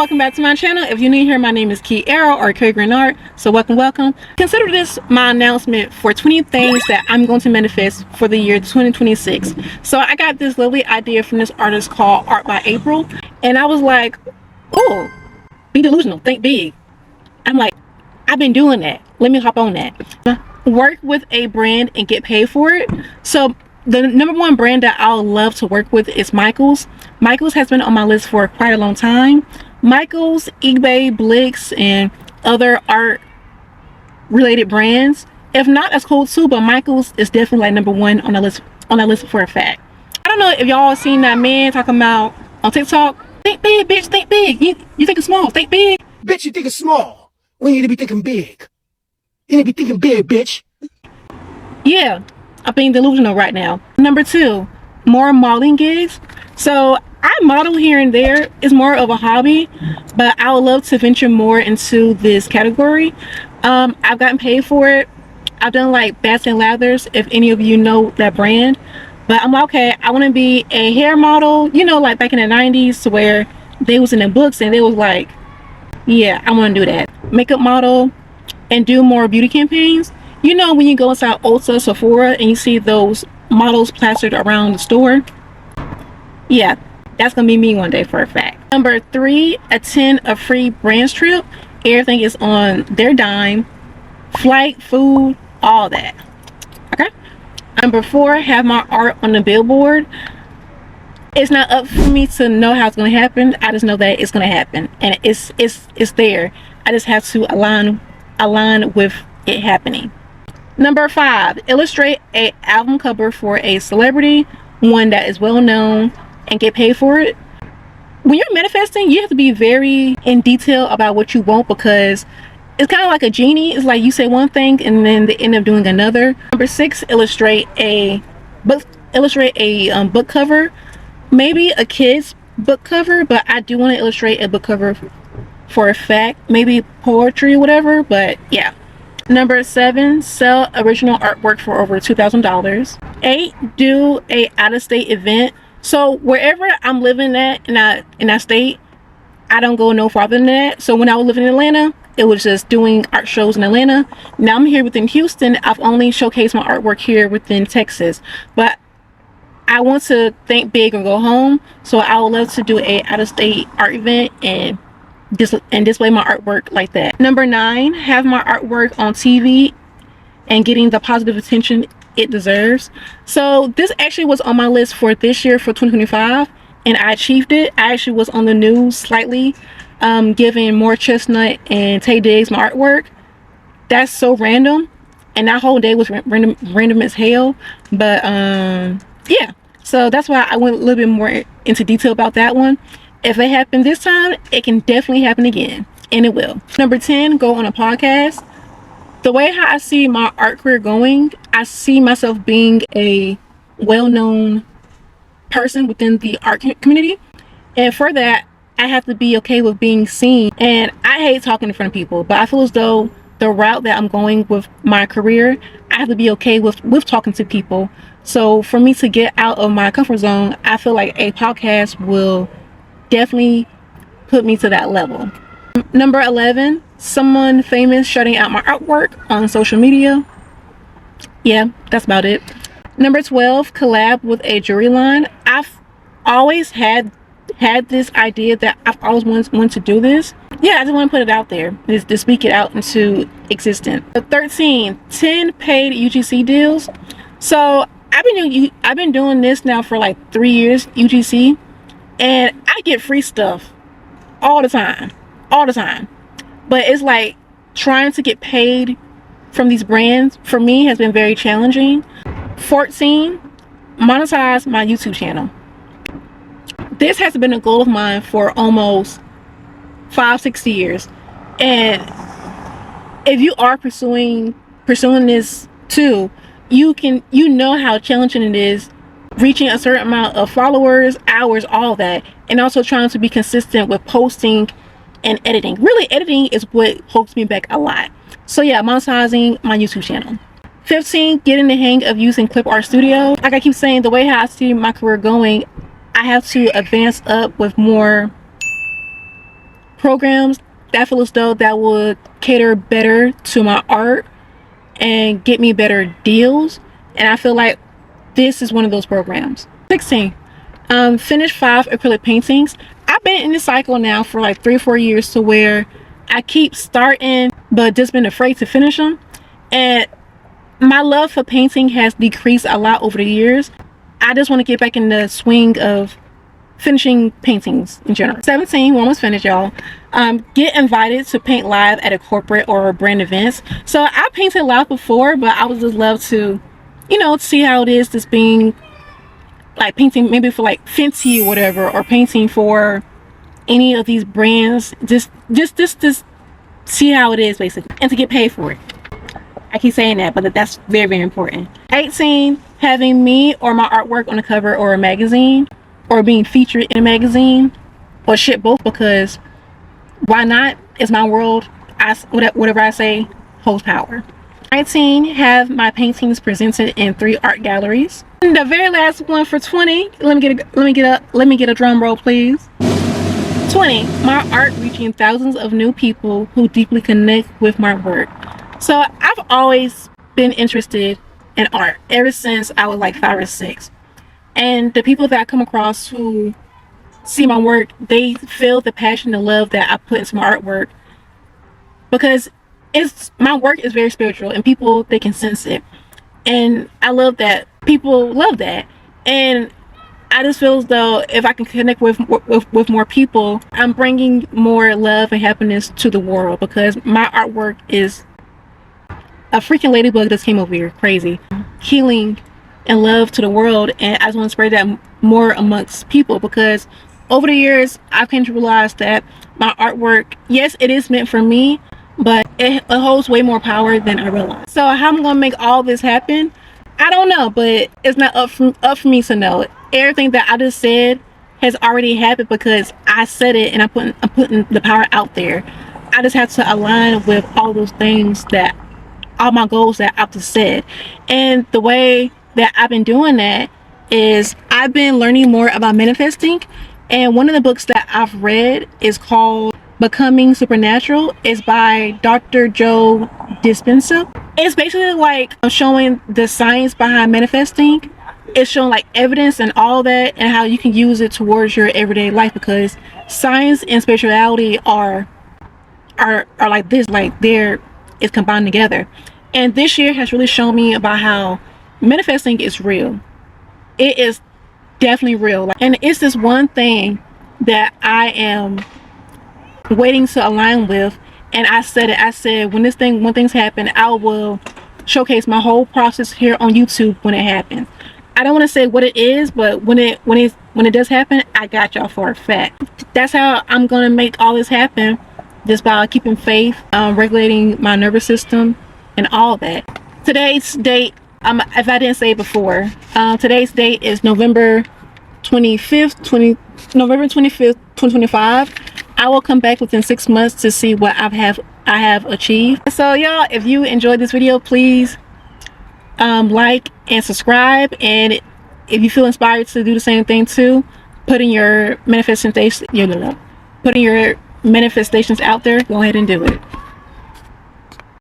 welcome back to my channel. If you're new here, my name is Key Arrow or Kay Green Art. So welcome. Consider this my announcement for 20 things that I'm going to manifest for the year 2026. So I got this lovely idea from this artist called Art by April, and I was like, oh, be delusional, think big. I'm like, I've been doing that. Let me hop on that. Work with a brand and get paid for it. So the number one brand that I would love to work with is Michaels. Michaels has been on my list for quite a long time. Michaels, eBay, Blix, and other art related brands. If not, that's cool too, but Michaels is definitely like number one on the list for a fact. I don't know if y'all seen that man talking about on TikTok, think big, bitch, think big. You think it's small, think big. Bitch, you think it's small. We need to be thinking big. You need to be thinking big, bitch. Yeah, I'm being delusional right now. Number two, more modeling gigs. So I model here and there. It's more of a hobby, but I would love to venture more into this category. I've gotten paid for it. I've done like Bats and Lathers, if any of you know that brand. But I'm like, okay, I want to be a hair model, you know, like back in the 90s, to where they was in the books and they was like, yeah, I want to do that. Makeup model and do more beauty campaigns. You know, when you go inside Ulta, Sephora, and you see those models plastered around the store? Yeah, that's gonna be me one day for a fact. Number three, attend a free brands trip. Everything is on their dime. Flight, food, all that. Okay. Number four, have my art on the billboard. It's not up for me to know how it's gonna happen. I just know that it's gonna happen, and it's there. I just have to align with it happening. Number five, illustrate a album cover for a celebrity, one that is well known, and get paid for it. When you're manifesting, you have to be very in detail about what you want, because it's kind of like a genie. It's like you say one thing and then they end up doing another. Number six, illustrate a book cover, maybe a kid's book cover, but I do want to illustrate a book cover for a fact, maybe poetry or whatever. But yeah. Number seven, sell original artwork for over $2,000. 8, do a out-of-state event. So wherever I'm living at in that state, I don't go no farther than that. So when I was living in Atlanta, it was just doing art shows in Atlanta. Now I'm here within Houston. I've only showcased my artwork here within Texas, but I want to think big or go home. So I would love to do a out-of-state art event and display my artwork like that. Number 9, have my artwork on TV and getting the positive attention it deserves. So this actually was on my list for this year, for 2025, and I achieved it. I actually was on the news slightly, giving More Chestnut and Tay Diggs my artwork. That's so random, and that whole day was random as hell. But yeah, so that's why I went a little bit more into detail about that one. If it happened this time, it can definitely happen again, and it will. Number 10, go on a podcast. The way how I see my art career going, I see myself being a well-known person within the art community, and for that, I have to be okay with being seen. And I hate talking in front of people, but I feel as though the route that I'm going with my career, I have to be okay with talking to people. So for me to get out of my comfort zone, I feel like a podcast will definitely put me to that level. Number 11, someone famous shouting out my artwork on social media. Yeah, that's about it. Number 12, collab with a jewelry line. I've always had this idea that I've always wanted to do this. Yeah, I just want to put it out there, just to speak it out into existence. 13, 10 paid UGC deals. So I've been doing this now for like 3 years, UGC, and I get free stuff all the time. But it's like trying to get paid from these brands for me has been very challenging. 14, monetize my YouTube channel. This has been a goal of mine for almost 5-6 years, and if you are pursuing this too, you know how challenging it is reaching a certain amount of followers, hours, all that, and also trying to be consistent with posting and editing. Really, editing is what holds me back a lot. So yeah, monetizing my YouTube channel. 15, getting the hang of using Clip Art Studio. Like I keep saying, the way how I see my career going, I have to advance up with more programs that I feel as though that would cater better to my art and get me better deals. And I feel like this is one of those programs. 16. Finish 5 acrylic paintings. I've been in this cycle now for like 3 or 4 years, to where I keep starting but just been afraid to finish them. And my love for painting has decreased a lot over the years. I just want to get back in the swing of finishing paintings in general. 17, we're almost finished, y'all. Get invited to paint live at a corporate or brand events. So I painted live before, but I would just love to, you know, see how it is just being like painting maybe for like Fenty or whatever, or painting for any of these brands. Just see how it is, basically, and to get paid for it. I keep saying that, but that's very, very important. 18, having me or my artwork on a cover or a magazine, or being featured in a magazine, or shit, both, because why not? It's my world. Whatever I say holds power. 19, have my paintings presented in 3 art galleries. And the very last one for 20, let me get a drum roll, please. 20, my art reaching thousands of new people who deeply connect with my work. So I've always been interested in art ever since I was like 5 or 6. And the people that I come across who see my work, they feel the passion and love that I put into my artwork, because my work is very spiritual, and people, they can sense it. And I love that people love that. And I just feel as though if I can connect with more people, I'm bringing more love and happiness to the world, because my artwork is a freaking ladybug just came over here, crazy, healing and love to the world. And I just want to spread that more amongst people, because over the years I've come to realize that my artwork, yes, it is meant for me, but it holds way more power than I realized. So how I'm gonna make all this happen, I don't know, but it's not up for me to know. Everything that I just said has already happened, because I said it and I'm putting the power out there. I just have to align with all those things, that all my goals that I've just said. And the way that I've been doing that is I've been learning more about manifesting. And one of the books that I've read is called Becoming Supernatural. It's by Dr. Joe Dispenza. It's basically like showing the science behind manifesting. It's showing like evidence and all that, and how you can use it towards your everyday life, because science and spirituality are like this, like it's combined together. And this year has really shown me about how manifesting is real. It is definitely real, and it's this one thing that I am waiting to align with. And I said when things happen, I will showcase my whole process here on YouTube when it happens. I don't want to say what it is, but when it does happen, I got y'all for a fact. That's how I'm gonna make all this happen, just by keeping faith, regulating my nervous system, and all that. Today's date, if I didn't say it before, today's date is November 25th, 2025. I will come back within 6 months to see what I have achieved. So y'all, if you enjoyed this video, please like and subscribe. And if you feel inspired to do the same thing too, putting your manifestations out there, go ahead and do it.